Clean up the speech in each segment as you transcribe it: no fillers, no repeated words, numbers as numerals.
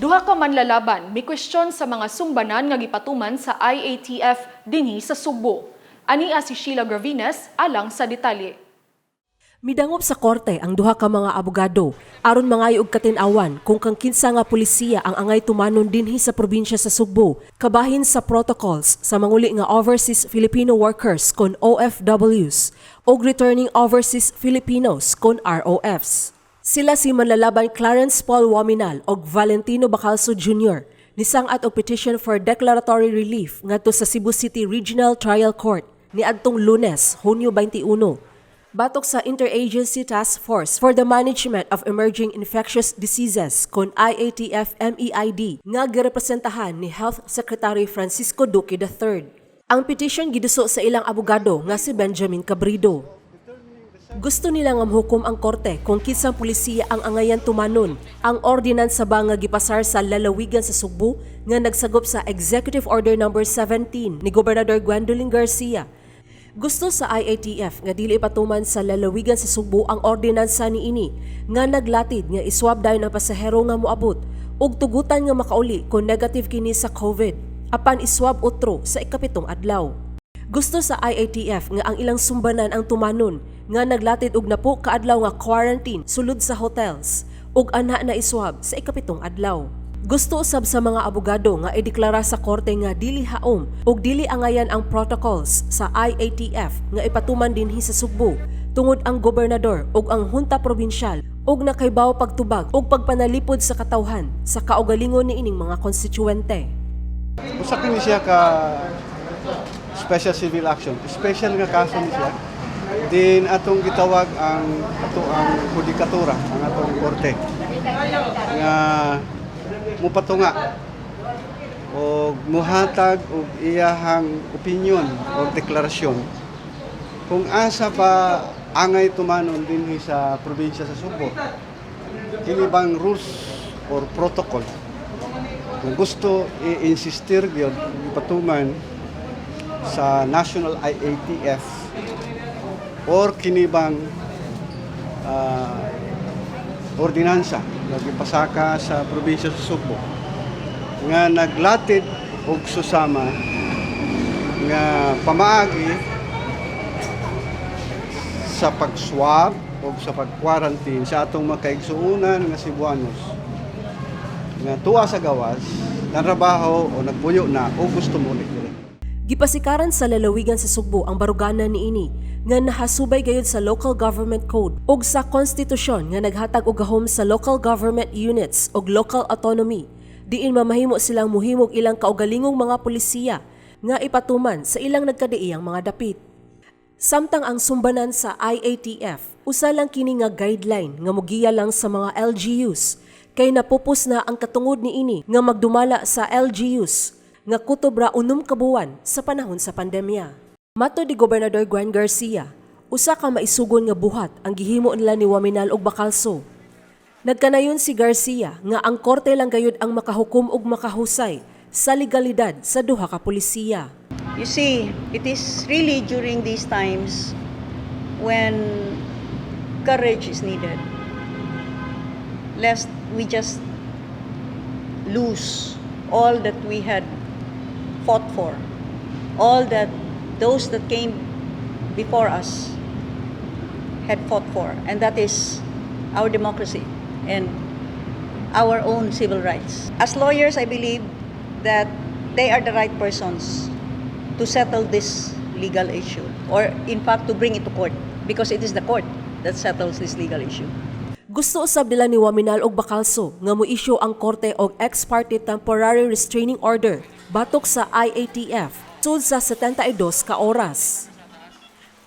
Duha ka manlalaban mikwestiyon sa mga Sumbanan nga gipatuman sa Iatf dinhi sa Sugbo. Ania si Sheila Gravines alang sa detalye. Midangop sa korte ang duha ka mga abogado aron mangayo og katin-awan kung kang kinsa nga polisiya ang angay tumanon dinhi sa probinsya sa Sugbo kabahin sa protocols sa manguli nga overseas Filipino workers kon OFWs o returning overseas Filipinos kon ROFs. Sila si manlalaban Clarence Paul Waminal og Valentino Bacalso Jr. nisangat og petition for declaratory relief ngadto sa Cebu City Regional Trial Court niadtong Lunes, Hunyo 21. Batok sa Interagency Task Force for the Management of Emerging Infectious Diseases kon IATF-MEID nga girepresentahan ni Health Secretary Francisco Duque III. Ang petition giduso sa ilang abogado nga si Benjamin Cabrido. Gusto nila nga mahukom ang korte kung kinsang polisiya ang angayan tumanon ang ordinansa ba nga gipasar sa lalawigan sa Sugbo nga nagsagop sa Executive Order No. 17 ni Gobernador Gwendolyn Garcia. Gusto sa IATF nga dili patuman sa lalawigan sa Sugbo ang ordinansa niini nga naglatid nga iswab dayon ang pasahero nga moabot ug tugutan nga makauli kung negative kini sa COVID apan iswab utro sa ikapitong adlaw. Gusto sa IATF nga ang ilang Sumbanan ang tumanon nga naglatid og napo ka adlaw nga quarantine sulod sa hotels ug anha na iswab sa ikapitong adlaw. Gusto usab sa mga abogado nga ideklara sa korte nga dili haom ug dili angayan ang protocols sa IATF nga ipatuman dinhi sa Sugbo tungod ang gobernador ug ang hunta probinsyal ug nakaybaw pagtubag ug pagpanalipod sa katawhan sa kaugalingon niining mga konstituente. Usa kini siya ka special civil action, special nga kaso ni siya. Din atong gitawag ang judikatura, ang atong korte nga mupatunga o muhatag og iyahang opinion o deklarasyon kung asa ba angay tumanon dinhi sa probinsya sa Sugbo. Kini bang rules or protocol kung gusto i-insistir gyud ipatuman sa National IATF or kini bang ordinansa nga gipasaka sa probinsya sa Sugbo nga naglatid og susama nga pamaagi sa pag-swab o sa pag-quarantine sa atong makaigsuunan nga Cebuanos nga tuwa sa gawas, nanrabaho o nagpuyo na o gusto mo ulit. Gipasikaran sa lalawigan sa Sugbo ang baruganan niini nga nahasubay gayud sa Local Government Code ug sa konstitusyon nga naghatag og gahom sa local government units ug local autonomy diin mamahimo silang muhimog ilang kaugalingong mga polisiya nga ipatuman sa ilang nagkadiiyang mga dapit. Samtang ang Sumbanan sa IATF usa lang kini nga guideline nga mogiya lang sa mga LGUs kay napupos na ang katungod niini nga magdumala sa LGUs nga kutobra 6 ka buwan sa panahon sa pandemya. Mato di Gobernador Gwen Garcia, usa ka maisugon nga buhat ang gihimo nila ni Waminal og Bacalso. Nagkanayon si Garcia nga ang korte lang gayud ang makahukom og makahusay sa legalidad sa duha ka polisiya. You see, it is really during these times when courage is needed, lest we just lose all that we had fought for, all that those that came before us had fought for, and that is our democracy and our own civil rights. As lawyers, I believe that they are the right persons to settle this legal issue, or in fact to bring it to court, because it is the court that settles this legal issue. Gusto usab nila ni Waminal og Bacalso nga mo-issue ang korte og ex parte temporary restraining order batok sa IATF sud sa 72 ka oras.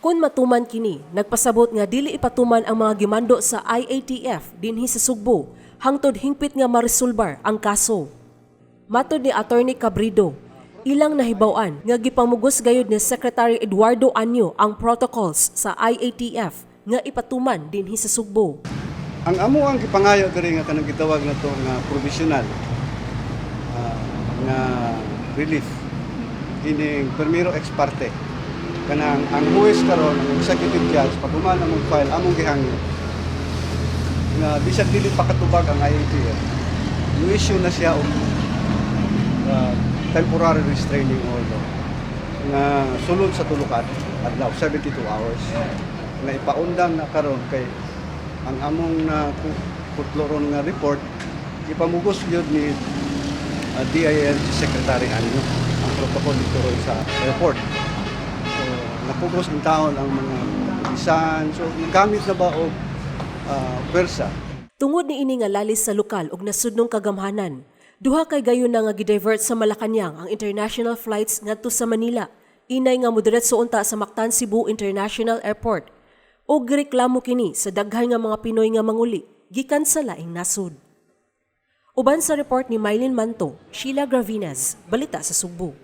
Kung matuman kini, nagpasabot nga dili ipatuman ang mga gimando sa IATF dinhi sa Sugbo hangtod hingpit nga maresolbar ang kaso. Matod ni Attorney Cabrido, ilang nahibaw-an nga gipamugos gayud ni Secretary Eduardo Anyo ang protocols sa IATF nga ipatuman dinhi sa Sugbo. Ang amo ang gipangayo diri nga kanang gitawag na to nga provisional nga relief kining permiro ex parte kanang ang huwes karon ang executive judge paghuman among file among gihangyo nga bisag dili pa katubag ang IATF issue na siya og temporary restraining order na sulod sa tulukan adlaw 72 hours na ipaundang na karon kay ang among na kutloron nga report ipamugos gyud ni DILG Secretary Anyo ang protocol dito ron sa airport. So napugos ang taon ang mga isan, so gamit na ba og pwersa. Tungod ni ini nga lalis sa lokal ug nasudnong kagamhanan, duha kay gayon na nga gidivert sa Malacañang ang international flights ngadto sa Manila. Inay nga moderatso unta sa Mactan Cebu International Airport. Og gireklamo kini sa daghan nga mga Pinoy nga manguli gikan sa laing nasud. Uban sa report ni Mylene Manto, Sheila Gravinas, Balita sa Sugbo.